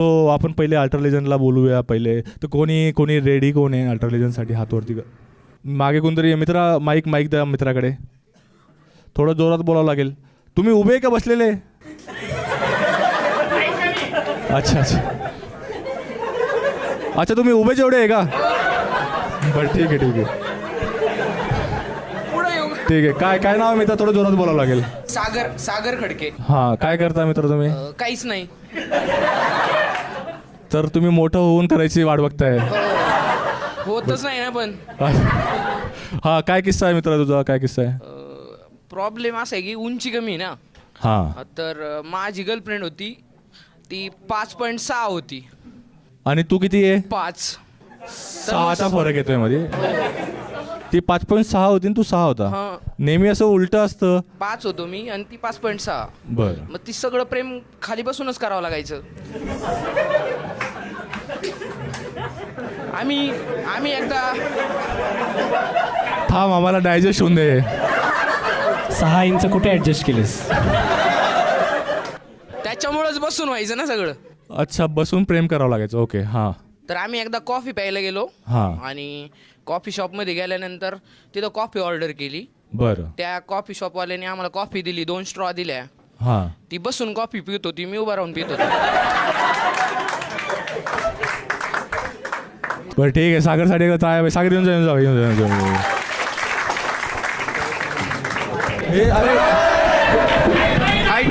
तो आपण पहिले अल्ट्रालेजनला बोलूया पहिले. तर कोणी रेडी कोण आहे अल्ट्रालेजनसाठी हातवरती मागे कोणतरी मित्रा माईक द्या मित्राकडे. थोडं जोरात बोलावं लागेल. तुम्ही उभे का बसलेले? अच्छा तुम्ही उभे जेवढे आहे का? बरं ठीक आहे काय नाव मित्र? थोडं जोरात बोलावं लागेल. सागर खडके. हां काय करता मित्र तुम्ही? काहीच नाही. तर तुम्ही मोठं होऊन करायची वाट बघताय. होतच नाही ना पण. हा काय किस्सा आहे मित्र तुझा? काय किस्सा आहे? प्रॉब्लेम असा आहे की उंची कमी आहे ना. हां तर माझी गर्लफ्रेंड होती ती 5.6 होती. आणि तू किती आहे? 5. 6चा फरक येतोय मध्ये. ती 5.6 होती आणि तू 6 होता. नेहमी असं उलटं असतं. 5 होतो मी आणि ती 5.6. बरं. मग ती सगळं प्रेम खाली बसूनच करावं लागायचं. आम्ही एकदा थांब आम्हाला डायजेस्ट होऊन दे. 6 इंच कुठे ऍडजस्ट केलेस? त्याच्यामुळेच बसून व्हायचं ना सगळं. अच्छा बसून प्रेम करावं लागायचं. ओके हां. तर आम्ही एकदा कॉफी प्यायला गेलो. हां. आणि कॉफी शॉपमध्ये गेल्यानंतर तिथं कॉफी ऑर्डर केली. बरं. त्या कॉफी शॉपवाल्याने आम्हाला कॉफी दिली. 2 स्ट्रॉ दिल्या. हां. ती बसून कॉफी पित होती. मी उभा राहून पित होतो. बरं ठीक आहे. सागरसाठी काय? सागर येऊन जाऊ. हे अरे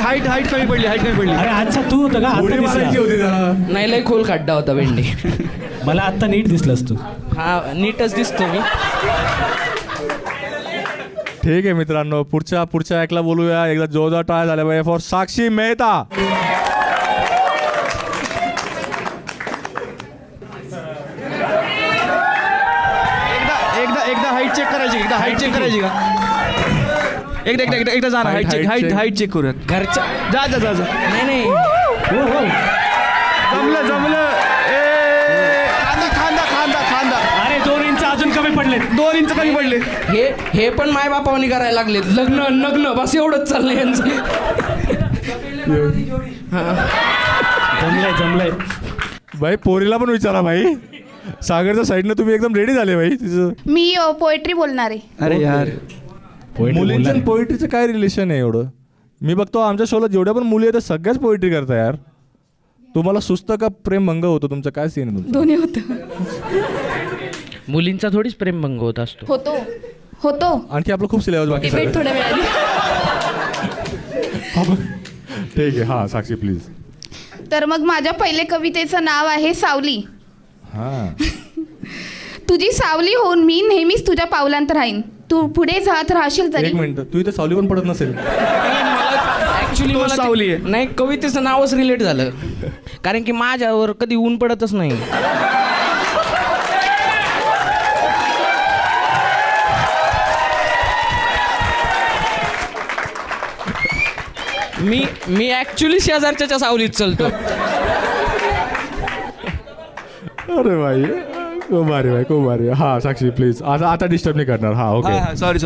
हाईट कमी पडली. अरे अच्छा तू होतं का? आता उडी मारायची दिसला. होती जरा. नाही लय खोल खड्डा होता भेंडी. मला आता नीट दिसलास तू. हा नीटच दिसतो मी. ठीक आहे मित्रांनो पुढच्या ऐकला बोलूया. एकदा जोरदार टाळ्या झाल्या पाहिजे फॉर साक्षी मेहता. एकदा हाईट चेक करायची का? एकदा जा ना. हाईट चेक करूयात. घरच्या जा. नाही हो जमलं. खांदा. अरे 2 इंच अजून कमी पडले. 2 इंच कमी पडले. हे पण माय बापावनी करायला लागलेत. लग्न बस एवढंच चाललंय यांचं. जमलंय. भाई पोरीला पण विचारा भाई. सागरच्या साईडनं तुम्ही एकदम रेडी झाले भाई. तिचं मी पोएट्री बोलणार आहे. अरे यार मुलींचं आणि पोएट्रीचं काय रिलेशन आहे एवढं? मी बघतो आमच्या शोला जेवढ्या पण मुली आहेत त्या सगळ्याच पोएट्री करता यार. तुम्हाला सुस्त का प्रेमभंग होतो? तुमचं काय सीन आहे तुमचं? दोन्ही होतं. मुलींचा थोडीच प्रेमभंग होत असतो. होतो. आणखी आपलं खूप सिलेबस बाकी डिबेट थोड्या वेळाने. ठीक आहे. हां साक्षी प्लीज. तर मग माझ्या पहिले कवितेचं नाव आहे सावली. हां. तुझी सावली होऊन मी नेहमीच तुझ्या पावलांत राहीन. तू पुढे जात राहशील तरी. एक मिनिट. तू इथे सावली पण पडत नसेल. ऍक्च्युली मला सावली आहे. नाही कवितेचं नावच रिलेट झालं. कारण की माझ्यावर कधी ऊन पडतच नाही. मी ऍक्च्युली शेजारच्या सावलीत चालतो. अरे भाई खूप भारी. हां साक्षी प्लीज. आता डिस्टर्ब नाही करणार. हां ओके. सॉरी.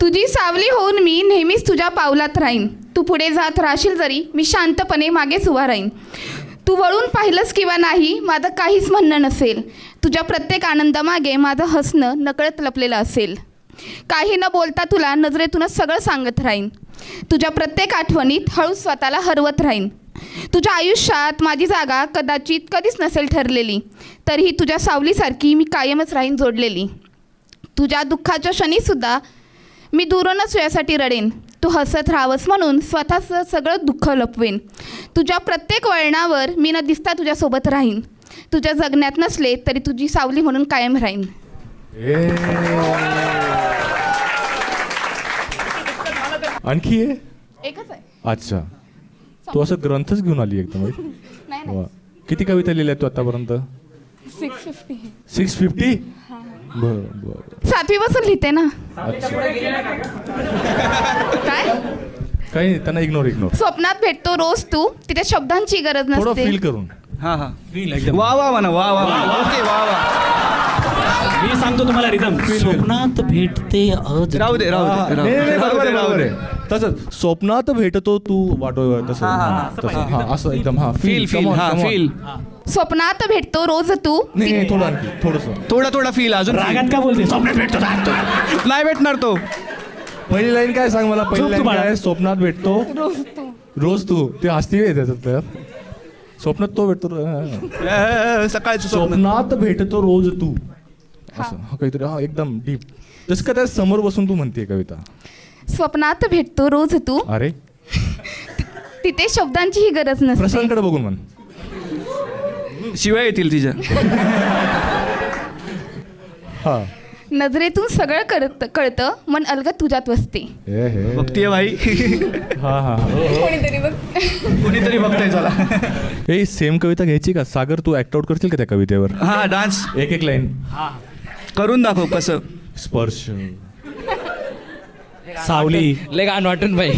तुझी सावली होऊन मी नेहमीच तुझ्या पावलात राहीन. तू पुढे जात राहशील जरी मी शांतपणे मागेच उभा राहीन. तू वळून पाहिलंस किंवा नाही माझं काहीच म्हणणं नसेल. तुझ्या प्रत्येक आनंदामागे माझं हसणं नकळत लपलेलं असेल. काही न बोलता तुला नजरेतूनच सगळं सांगत राहीन. तुझ्या प्रत्येक आठवणीत हळूच स्वतःला हरवत राहीन. तुझ्या आयुष्यात माझी जागा कदाचित कधीच नसेल ठरलेली तरीही तुझ्या सावलीसारखी मी कायमच राहीन जोडलेली. तुझ्या दुःखाच्या क्षणीसुद्धा मी दुरूनच वेळासाठी रडेन. तू हसत राहावंस म्हणून स्वतःचं सगळं दुःख लपवेन. तुझ्या प्रत्येक वळणावर मी न दिसता तुझ्यासोबत राहीन. तुझ्या जगण्यात नसले तरी तुझी सावली म्हणून कायम राहीन. आणखी आहे? एकच आहे. अच्छा तू असं ग्रंथच घेऊन आली एकदम. नाही वा. किती कविता लिहिल्या तू आतापर्यंत? 650. 650? बरं 7वी पासून लिहिते ना. अच्छा काय काही त्यांना इग्नोर. स्वप्नात भेटतो रोज तू तिथे शब्दांची गरज थोडं नसते. फील करून. हा Feel एकदम. वा म्हणा. ओके वा. मी सांगतो तुम्हाला रिदम. स्वप्नात भेटते आज. राहू दे. बरोबर आहे. तसंच स्वप्नात भेटतो तू वाटो तसं तसं हां असं एकदम हां फील फील स्वप्नात भेटतो रोज तू नाही थोडं आणखी थोडंसं थोडा फील अजून feel. रागात का बोलते स्वप्नात भेटतो नाही भेटणार तो. पहिली लाईन काय सांग मला पहिली झोप तू लाईन बाळा. काय स्वप्नात भेटतो रोज तू ते हसती आहे त्याच्यात तर स्वप्नात तो भेटतो सकाळचं स्वप्न. स्वप्नात भेटतो रोज तू असं हा काहीतरी हा एकदम डीप जसं का त्या समोर बसून तू म्हणते कविता स्वप्नात भेटतो रोज तू अरे तिथे शब्दांचीही गरज नसते प्रसादकडे बघून म्हण शिवाय येतील तिच्या. हा नजरेतून सगळं कळतं मन अलगद तुझ्यात वसते हे हे बघतीये भाई. हा हा कोणीतरी बघ कोणीतरी बघताय चला. ए सेम कविता घ्यायची का सागर तू ऍक्ट आउट करशील का त्या कवितेवर हा डान्स एक एक लाईन करून दाखव कसं. स्पर्श सावली लय गाणं वाटन भाई.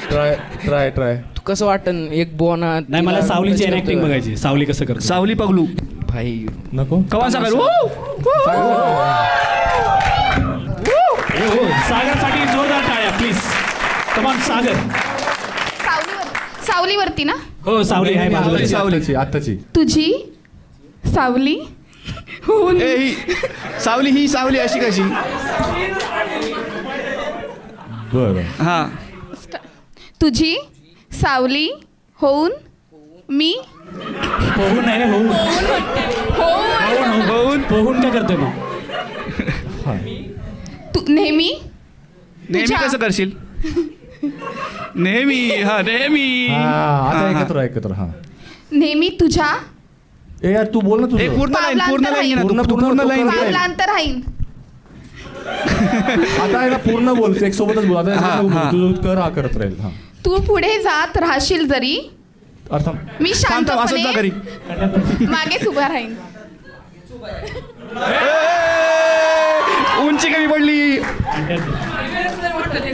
ट्राय ट्राय ट्राय तू कसं वाटन एक बोना नाही मला सावलीची ऍक्टिंग बघायची सावली कसं करतो सावली पगलू भाई. नको कवा सागर. सागरसाठी जोरदार टाळ्या प्लीज कमान सागर. सावलीवरती ना हो सावली आहे बाजूला. सावलीची आत्ताची तुझी सावली होऊन ए ही सावली ही सावली अशी कशी. बरं हा तुझी सावली होऊन मी पोहून नाही रे होऊन पोहून काय करतोय मग तू नेहमी नेहमी तुझ्या- कसं करशील. नेहमी हा नेहमी. हा आता हा, हा. एकत्र हा नेहमी तुझ्या ए यार तू बोल ना ए तुझं पूर्ण लाईन पूर्ण लाईन पूर्ण- पूर्ण- पूर्ण लाईन. पूर्ण- पावलांतर राहीन आता आहे ना पूर्ण बोल एक सोबतच बोल आता हा, याच्यात हा. तू कर हा करत राहील हा तू पुढे जात राहशील जरी अर्थ मी थांब थांब असंच जा घरी. शांतपणे मागेच उभा राहीन उंची कमी पडली.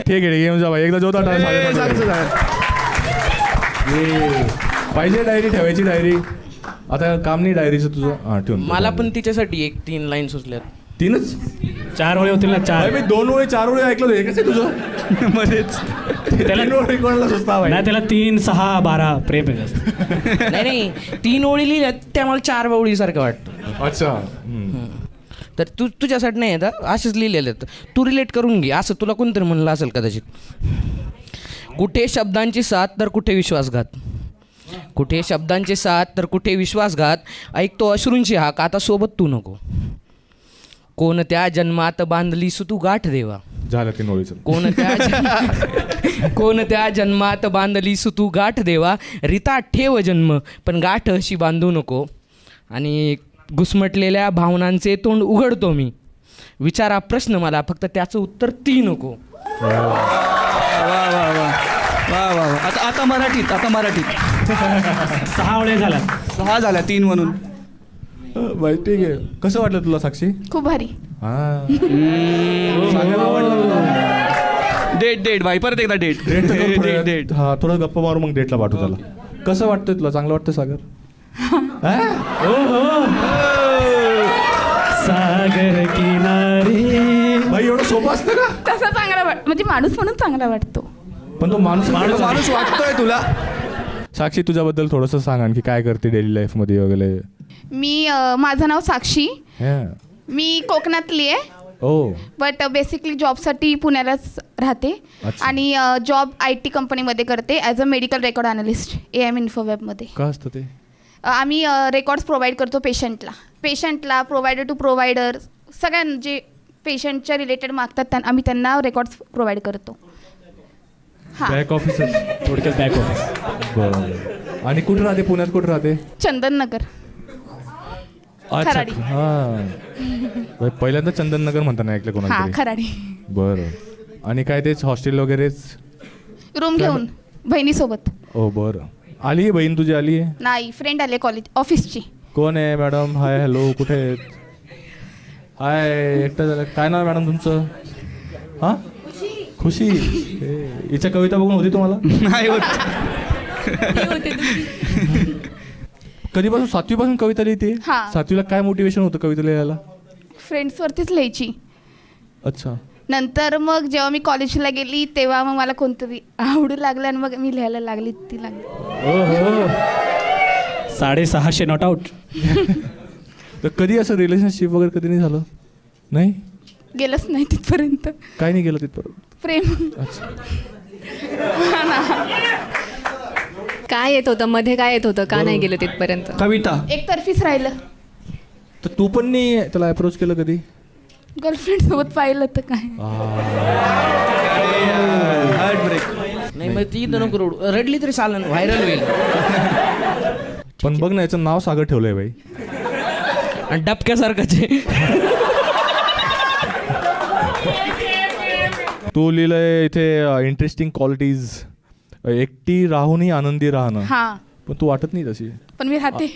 ठीक आहे येऊन जा बाई एकदा जोता टाळ ए, सांगतो सांग. पाहिजे डायरी ठेवायची डायरी आता काम नाही डायरीचं तुझं हा ठेवून दे. मला पण तिच्यासाठी एक 3 लाईन सुचल्यात. तीनच 4 वेळे होतील ना 4 अरे मी 2 वेळे 4 वेळे ऐकलं होतं एकच आहे तुझं मध्येच त्याला- 3 वेळे कोणाला सुचता नाही त्याला 3, 6, 12 प्रेम आहे जास्त. नाही 3 ओळी लिहिल्यात त्या मला 4 ओळीसारखं वाटतं. अच्छा तर तुझ्यासाठी नाही येतात असेच लिहिलेले आहेत. तू रिलेट करून घे असं तुला कोणतरी म्हणलं असेल कदाचित. कुठे शब्दांची साथ तर कुठे विश्वासघात. कुठे शब्दांचे साथ तर कुठे विश्वासघात. ऐकतो अश्रूंची हाक आता सोबत तू नको. कोणत्या जन्मात बांधली तू गाठ देवा. झालं 3 वेळीचं कोणत्या जन्मात बांधली तू गाठ देवा. रीता ठेव जन्म पण गाठ अशी बांधू नको. आणि घुसमटलेल्या भावनांचे तोंड उघडतो मी. विचारा प्रश्न मला फक्त त्याचं उत्तर ती नको. वा वा वा वा वा वा. आता मराठीत 6 वेळे झाला 6 झाल्या 3 म्हणून. बाई ठीक आहे कसं वाटलं तुला साक्षी खूप भारी हा सांगायला आवडलं तुला डेट भाई परत एकदा डेट डेट तर करू डेट थोड्या- डेट. हा थोडं गप्पा मारू मग डेटला पाठवू त्याला कसं वाटतंय तुला चांगलं वाटतं सागर सागर किनारे. भाई एवढं सोपं असतं का तसा चांगला म्हणजे माणूस म्हणून चांगला वाटतो. पण तो माणूस माणूस वाटतोय तुला. साक्षी तुझ्याबद्दल थोडंसं सांग आणखी काय करते डेली लाईफमध्ये वगैरे मी माझं नाव साक्षी. हा. मी कोकणातली आहे ओ बट बेसिकली जॉबसाठी पुण्यालाच राहते. अच्छा. आणि जॉब IT कंपनीमध्ये करते as a medical record analyst AM इन्फोवेबमध्ये. का असतं ते आम्ही रेकॉर्ड्स प्रोव्हाइड करतो पेशंटला प्रोव्हायडर टू प्रोव्हायडर सगळ्यांना जे पेशंटच्या रिलेटेड मागतात आम्ही त्यांना रेकॉर्ड्स प्रोव्हाइड करतो. हां बॅक ऑफिस थोडक्यात बॅक ऑफिस. बरं आणि कुठे राहते पुण्यात कुठे राहते चंदननगर. अच्छा खराडी. हा पहिल्यांदा चंदननगर म्हणताना ऐकलं हां कोणाला खराडी. बरं आणि काय तेच हॉस्टेल वगैरेच रूम घेऊन बहिणीसोबत. ओ बरं आली आहे बहीण तुझी आली आहे नाही फ्रेंड आले कॉलेज ऑफिसची. कोण आहे मॅडम हाय हॅलो कुठे आहेत हाय एकटं झालं काय नाव आहे मॅडम तुमचं हां खुशी हिच्या कविता बघून होती तुम्हाला नाही होत. कधीपासून 7वी पासून कविता लिहिते हां. 7वीला काय मोटिवेशन होतं कविता लिहायला फ्रेंड्सवरतीच लिहायची. अच्छा नंतर मग जेव्हा मी कॉलेजला गेली तेव्हा मग मला कोणतरी आवडू लागलं आणि मग मी लिहायला लागली ती लागली. 650 नॉट आउट. तर कधी असं रिलेशनशिप वगैरे कधी नाही झालं? नाही, गेलंच नाही तिथपर्यंत. काय नाही गेलं तिथपर्यंत. प्रेम. अच्छा. काय येत होतं मध्ये, काय येत होतं, का नाही गेलं तिथपर्यंत? कविता. एकतर्फीच राहिलं. तर तू पण नाही त्याला अप्रोच केलं कधी? गर्लफ्रेंड सोबत पाहिलं तर काय. Heartbreak. नाही मग ती तर नको रडू. रडली तरी चालेल, व्हायरल होईल. पण बघ ना, याचं नाव सागर ठेवलंय बाई. आणि डबक्यासारखंच आहे. तू लिहिलंय इथे इंटरेस्टिंग क्वालिटीज. एकटी राहूनही आनंदी राहणं. हां, पण तू वाटत नाही तशी. पण मी राहते.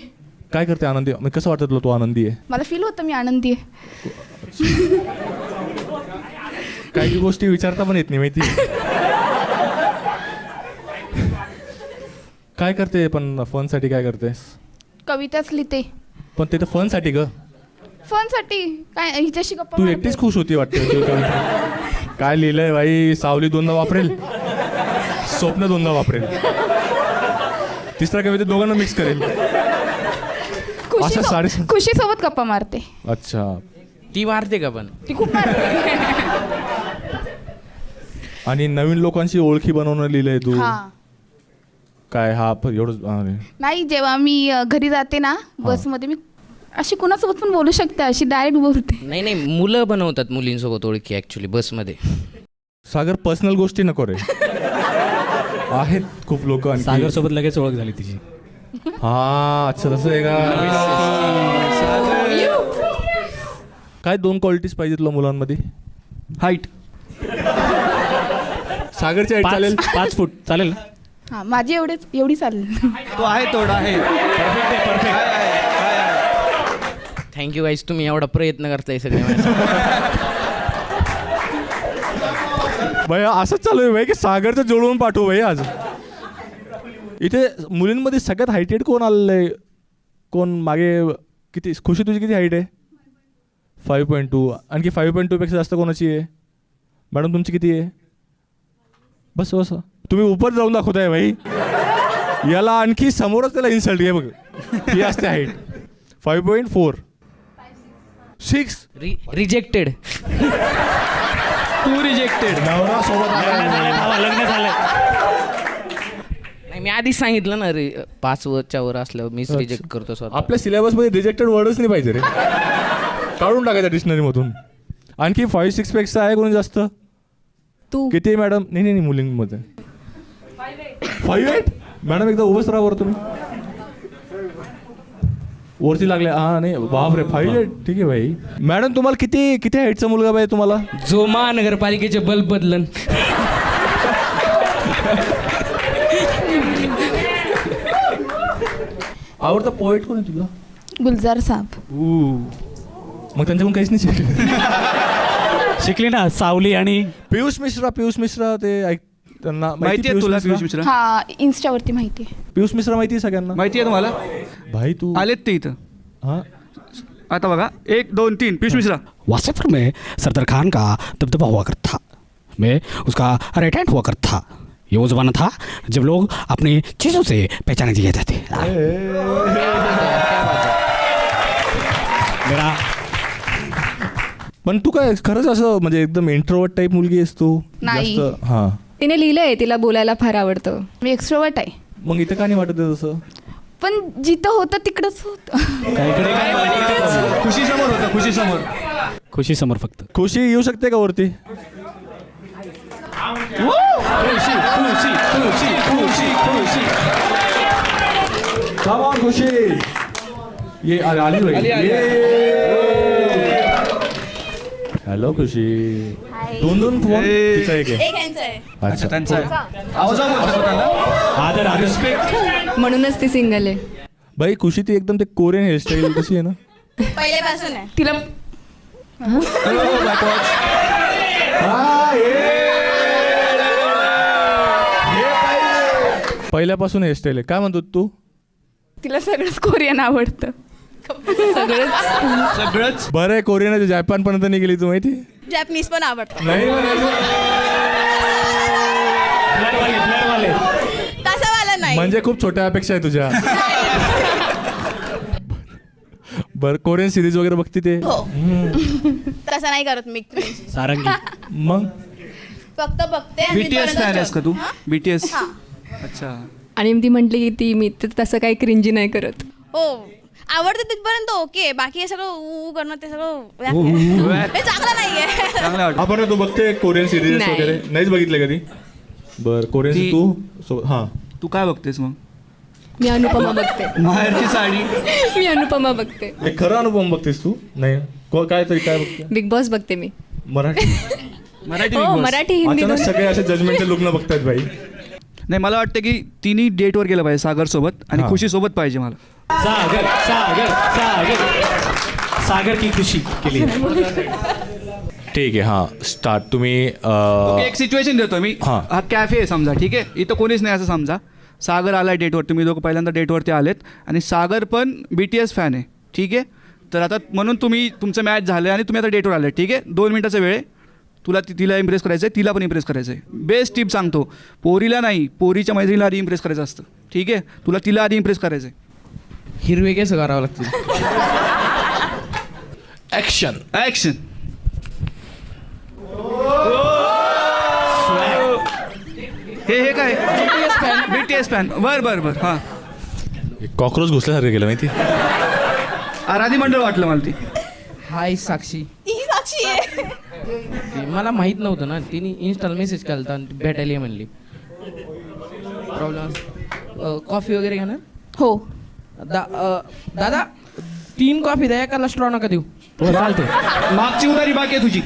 काय करते आनंदी? म्हणजे कसं वाटत तुला तू आनंदी आहे? मला फील होतं मी आनंदी आहे. काही गोष्टी विचारता पण येत नाही माहिती. काय करते पण फनसाठी? काय करतेस? कविताच लिहिते. पण ते तर फनसाठी ग. फनसाठी काय, हिच्याशी गप्पा तू मारते. एकटीच खुश होती वाटते. काय लिहिलंय बाई? सावली दोनदा वापरेल, स्वप्न दोनदा वापरेल, तिसरा कविता दोघांना मिक्स करेल. असं साडे- खुशीसोबत गप्पा मारते. अच्छा. ती मारते का पण? ती खूप मारते. आणि नवीन लोकांशी ओळखी बनवणं लिहिलंय तू. हां. काय हा एवढं? अरे. नाही, जेव्हा मी घरी जाते ना बसमध्ये, मी अशी कुणासोबत पण बोलू शकते, अशी डायरेक्ट बोलते. नाही नाही, मुलं बनवतात मुलींसोबत ओळखी ॲक्च्युली बसमध्ये. सागर, पर्सनल गोष्टी नको रे. आहेत खूप लोक. सागर सोबत लगेच ओळख झाली तिची. हा, अच्छा तसं आहे का? काय 2 क्वालिटीज पाहिजे तुला मुलांमध्ये? हाईट. सागरची हाईट चालेल? 5 फूट चालेल ना? हां, माझी एवढी चालेल. तो आहे थोडा आहे. थँक्यू गाईज, तुम्ही एवढा प्रयत्न करताय सगळे माझ्यासाठी. भाई असंच चालू आहे भाई की सागरचं जोडून पाठवू भाई. आज इथे मुलींमध्ये सगळ्यात हायटेड कोण आलेलं आहे? कोण मागे? किती खुशी, तुझी किती हाईट आहे? 5.2. आणखी 5.2 पेक्षा जास्त कोणाची आहे? मॅडम तुमची किती आहे? बस बस, तुम्ही उपर जाऊन दाखवताय भाई. याला आणखी समोरच त्याला इन्सल्ट घे बघ. ही असते हाईट 5.4. 6. रिजेक्टेड. तू रिजेक्टेड. नवरा सोबत लग्न झालंय. नाही, मी आधीच सांगितलं ना रे, 5 वरच्या वर असल्यावर मीच रिजेक्ट करतो स्वतः. आपल्या सिलेबसमध्ये रिजेक्टेड वर्डच नाही पाहिजे रे. काढून टाकायचं डिक्शनरीमधून. आणखी 5-6 पेक्षा आहे कोणी जास्त? तू किती आहे मॅडम? नाही नाही मुलींमध्ये 5'8". मॅडम एकदा उभंच राहा वर तुम्ही. वरती लागले. हा नाही बापरे, 5'8". ठीक आहे भाई. मॅडम तुम्हाला किती हाईटचा मुलगा पाहिजे तुम्हाला? जो महानगरपालिकेचे बल्ब बदलन. आवडता पोएट कोण आहे तुझा? गुलजार साहब. मग त्यांच्याकडून काहीच नाही शिकले? शिकली ना सावली आणि पियुष मिश्रा ते ऐक त्यांना माहिती आहे तुला पियुष मिश्रा? हा, इन्स्टावरती माहिती आहे. पियुष मिश्रा माहिती आहे सगळ्यांना? माहिती आहे तुम्हाला? भाई तू आलेत ते इथं. हाँ आता बघा 1 2 3 पियुष मिश्रा. वासेपुर में सरदार खान का दबदबा हुआ करता था. मैं उसका राइट हैंड हुआ करता था. ये वो ज़माना था जब लोग अपनी चीज़ों से पहचाने दिए जाते. मेरा पण तू काय खरंच असं म्हणजे एकदम इंट्रोवर्ट टाईप मुलगी आहेस तू? नाही. जास्त? हां. तिने लिहिलंय तिला बोलायला फार आवडतं. मी एक्स्ट्रोवर्ट आहे. मग इथं का नाही वाटत आहे तसं? पण जिथं होतं तिकडंच होतं. खुशी समोर होता. खुशी समोर. खुशी समोर फक्त. खुशी येऊ शकते का वरती? खुशी खुशी खुशी खुशी खुशी. Come on, खुशी. ये आली भाई. हॅलो खुशी. 2 फोन तिचा एक आहे. अच्छा त्यांचा आवाजावर बोलतो त्याला. आदर रिस्पेक्ट. म्हणूनच ती सिंगल आहे. भाई खुशी ती एकदम ते कोरियन हेअरस्टाईल कशी आहे ना? पहिल्यापासून आहे तिला. पहिल्यापासून हेअरस्टाईल आहे. काय म्हणतो तू? तिला सगळंच कोरियन आवडतं. सगळंच बरं आहे, कोरियन जपान पर्यंत नाही गेली तू माहिती? जॅपनीज पण आवडतं. नाही ब्लड वाले तसं मला नाही. म्हणजे खूप छोट्या अपेक्षा आहे तुझ्या. बरं, कोरियन सिरीज वगैरे बघते ते? हो. तसं नाही करत मी. सारंगी. मग फक्त बघते आणि BTS परत फॅन आहेस का तू? हा? BTS. हा. अच्छा. आणि ती म्हटली की ती मी तसं काही क्रिंजी नाही करत. हो आवडतं तिथपर्यंत ओके. बाकी हे सगळं ऊ करणं ते सगळं हे चांगलं नाहीये. चांगलं वाटतं. आपण तू बघते कोरियन सिरीज नाही. वगैरे? नाहीच बघितले कधी? बरं, कोरियन ती- तू हां तू काय बघतेस मग? मी अनुपमा बघते. माहेरची साडी. मी अनुपमा बघते. एक खरं अनुभव बघतेस तू? नाही काय तरी काय बघते? बिग बॉस बघते मी. मराठी? मराठी हो Big Boss. मराठी हिंदी अचानक दोन्ही. सगळे असे जजमेंटचे लुक न बघतायत बाई. नाही मला वाटतं की तिन्ही डेटवर गेलं पाहिजे सागर सोबत आणि हा. खुशी सोबत पाहिजे मला. सागर सागर सागर सागर की खुशी के लिए. ठीक आहे, हां स्टार्ट. तुम्ही ओके, एक सिच्युएशन देतो मी. हा. हा कॅफे आहे समजा, ठीक आहे. इथं कोणीच नाही असं समजा. सागर आला डेटवर, तुम्ही लोक पहिल्यांदा डेटवरती आलेत आणि सागर पण BTS फॅन आहे, ठीक आहे. तर आता म्हणून तुम्ही तुमचं मॅच झालं आणि तुम्ही आता डेटवर आले, ठीक आहे. 2 मिनिटाचा वेळ आहे. तुला तिला इम्प्रेस करायचं आहे, तिला पण इम्प्रेस करायचं आहे. बेस्ट टिप सांगतो, पोरीला नाही, पोरीच्या मैत्रिणीला आधी इम्प्रेस करायचं असतं, ठीक आहे. तुला तिला आधी इम्प्रेस करायचं आहे. हिरवे केस करावं लागतील. ॲक्शन. ॲक्शन. हे काय? BTS fan. बर हां. कॉक्रोच घुसल्यासारखं गेलं माहिती? आराधी मंडळ वाटलं मला ती. हाय साक्षी. ही साक्षी आहे. ती मला माहीत नव्हतं ना, तिने इन्स्टाला मेसेज केला होता आणि भेटायला ये म्हणली. प्रॉब्लेम. कॉफी वगैरे घेणार? हो. दादा 3 कॉफी द्या, एकाला स्ट्रॉ नका देऊ. हो चालते. मागची उधारी बाकी आहे तुझी.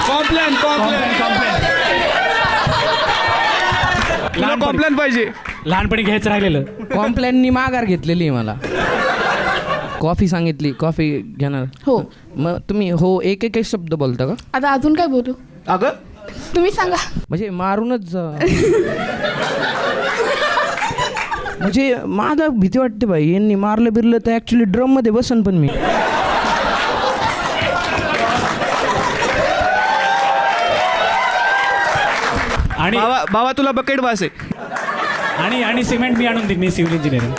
कॉम्प्लेन कॉम्प्लेन पाहिजे. लहानपणी घ्यायचं राहिलेलं. कॉम्प्लेननी माघार घेतलेली आहे मला. कॉफी सांगितली, कॉफी घेणार. हो. मग तुम्ही हो एक शब्द बोलता का? आता अजून काय बोलू? अगं तुम्ही सांगा. म्हणजे मारूनच म्हणजे मला भीती वाटते बाई, यांनी मारलं बिरलं तर ॲक्च्युली ड्रममध्ये बसन पण मी. आणि बाबा तुला बकेट बास आहे. आणि सिमेंट मी आणून देईन. मी सिव्हिल इंजिनिअरिंग.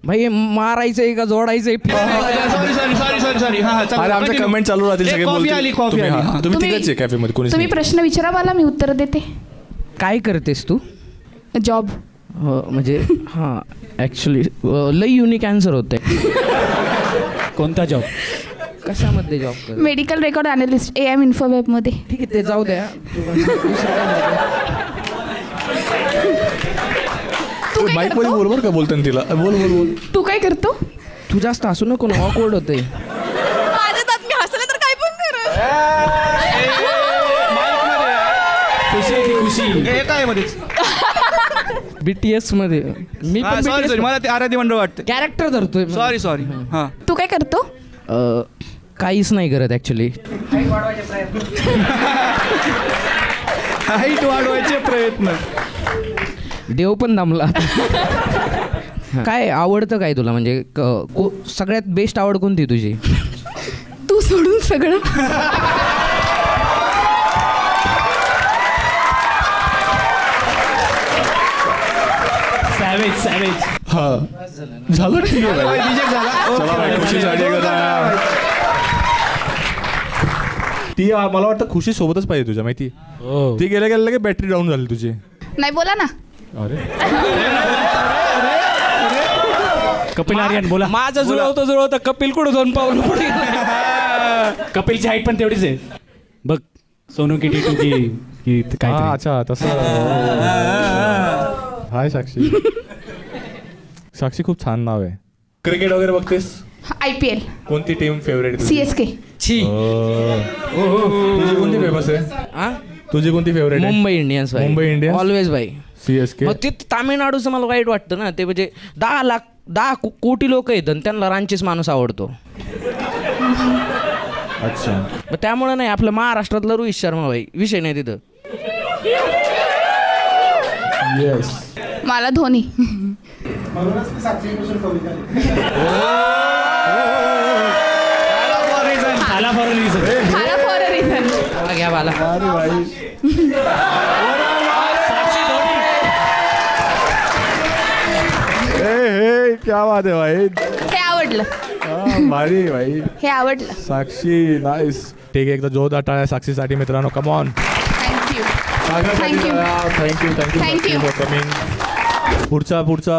भाई मारायचंय का जोडायचंय? सॉरी. हां अरे आमचे कमेंट चालू राहतील सगळे कॉफी बोलतील. आली कॉफी तुम्ही- आली. हां, हां. तुम्ही तिघच आहे कॅफेमध्ये, कोणीच तुम्ही नाही. प्रश्न विचारा मला, मी उत्तर देते. काय करतेस तू? जॉब. म्हणजे हां ॲक्च्युली लई युनिक आन्सर होते. कोणता जॉब? कशामध्ये जॉब कर? Medical record analyst AM इन्फोवेबमध्ये. ठीक आहे, ते जाऊ द्या. बाईक मध्ये बरोबर का बोलताना तिला? बोल. तू काय करतो? तू जास्त हसू नको ना, ऑकवर्ड होते. माझ्या तात मी हसले तर काय पण करू. खुशी ती खुशी. हे काय मध्येच? BTS मध्ये मी पण सॉरी मला ते आराधी मंडळ वाटतं. कॅरेक्टर धरतोय. सॉरी. हां. तू काय करतो? काहीच नाही करत ॲक्च्युली. हाईट वाढवायचे प्रयत्न. देव पण दमला. काय आवडतं काय तुला? म्हणजे सगळ्यात बेस्ट आवड कोणती तुझी? तू सोडून सगळं. सॅवेज. हां झालं, ठीक आहे बाई. रिजेक्ट झाला. चला बाई, खुशी झाली का? ती मला वाटतं खुशी सोबतच पाहिजे तुझ्या, माहिती? हो. ती गेल्या लगेच बॅटरी डाऊन झाली तुझी. नाही बोला ना. अरे कपिल आर्यन बोला. माझं जुळवतं कपिल कुठं 2 पाऊल पुढे गेला. कपिलची हाईट पण तेवढीच आहे बघ. सोनू की टिटू की काय? हां, अच्छा तसं. हाय साक्षी. साक्षी खूप छान नाव आहे. क्रिकेट वगैरे बघतेस? IPL. कोणती टीम फेवरेट? CSK. तुझी कोणती फेमस आहे? हा? तुझी कोणती फेवरेट आहे? Mumbai Indians. Mumbai Indians? Always बाई. CSK. मग ते तामिळनाडूचं मला वाईट वाटतं ना. ते म्हणजे 10 कोटी लोक आहेत आणि त्यांना रांचीच माणूस आवडतो. अच्छा. मग त्यामुळे नाही, आपलं महाराष्ट्रातलं रोहित शर्मा भाई विषय नाही तिथं. येस. मला धोनी. आला फॉर रिझन. मला फॉर अ रिझन. हा, घ्या बाला. अरे भाई हे क्या बात है भाई. हे आवडलं. भारी भाई. हे आवडलं. साक्षी नाईस. ठीक आहे, एकदा जोरदार टाळ्या साक्षीसाठी मित्रांनो. Come on. Thank you. Thank you Thank you. Thank you Thank you. For coming. पुढचा